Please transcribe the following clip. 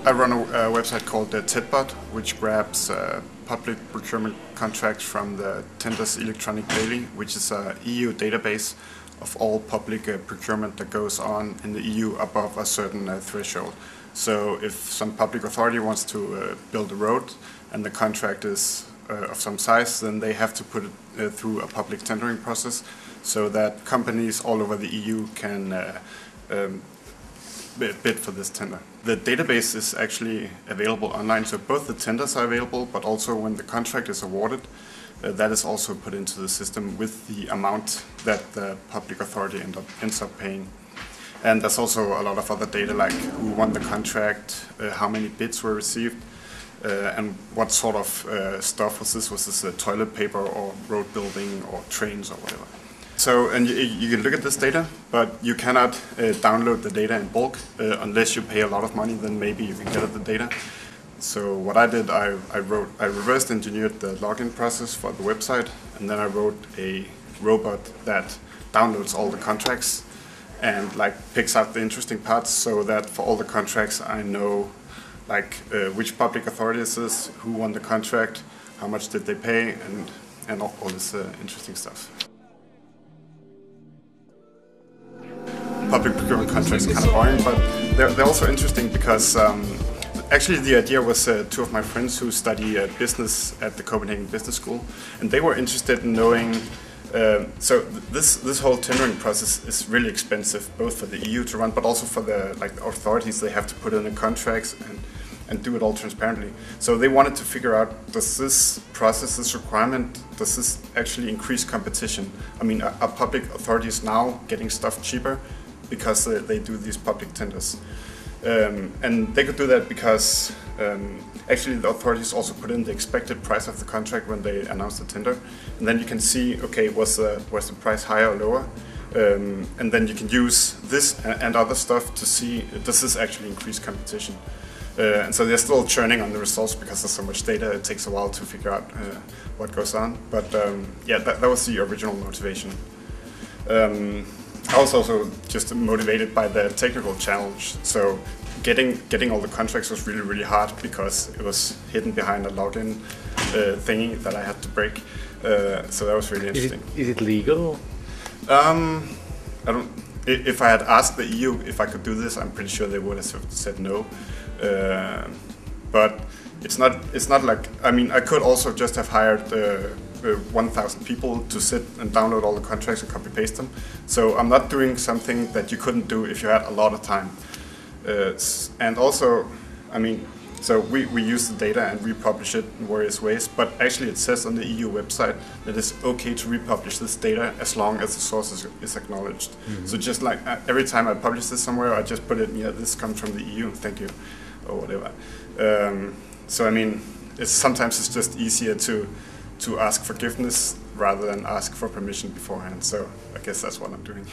I run a website called TEDBot, which grabs public procurement contracts from the Tenders Electronic Daily, which is an EU database of all public procurement that goes on in the EU above a certain threshold. So if some public authority wants to build a road and the contract is of some size, then they have to put it through a public tendering process so that companies all over the EU can bid for this tender. The database is actually available online, so both the tenders are available, but also when the contract is awarded, that is also put into the system with the amount that the public authority ends up paying. And there's also a lot of other data, like who won the contract, how many bids were received, and what sort of stuff was this. Was this toilet paper or road building or trains or whatever? So, and you can look at this data, but you cannot download the data in bulk unless you pay a lot of money. Then maybe you can get at the data. So what I did, I reverse engineered the login process for the website, and then I wrote a robot that downloads all the contracts and like picks out the interesting parts, so that for all the contracts I know like which public authority this is, who won the contract, how much did they pay, and all this interesting stuff. Public procurement contracts are kind of boring, but they're also interesting because actually the idea was two of my friends who study business at the Copenhagen Business School, and they were interested in knowing, so this whole tendering process is really expensive, both for the EU to run, but also for the authorities. They have to put in the contracts and do it all transparently. So they wanted to figure out, does this process, this requirement, does this actually increase competition? I mean, are public authorities now getting stuff cheaper because they do these public tenders? And they could do that because actually the authorities also put in the expected price of the contract when they announce the tender, and then you can see, okay, was the price higher or lower, and then you can use this and other stuff to see, does this actually increase competition? And so they're still churning on the results because there's so much data. It takes a while to figure out what goes on, but yeah, that was the original motivation. I was also just motivated by the technical challenge. So getting all the contracts was really, really hard because it was hidden behind a login thingy that I had to break. So that was really interesting. Is it legal? I don't. If I had asked the EU if I could do this, I'm pretty sure they would have said no. But it's not like, I mean, I could also just have hired 1,000 people to sit and download all the contracts and copy paste them. So I'm not doing something that you couldn't do if you had a lot of time. And also, I mean, so we use the data and republish it in various ways, but actually it says on the EU website that it's okay to republish this data as long as the source is acknowledged. Mm-hmm. So just like every time I publish this somewhere, I just put it, yeah, this comes from the EU, thank you, or whatever. So I mean, sometimes it's just easier to ask forgiveness rather than ask for permission beforehand. So I guess that's what I'm doing.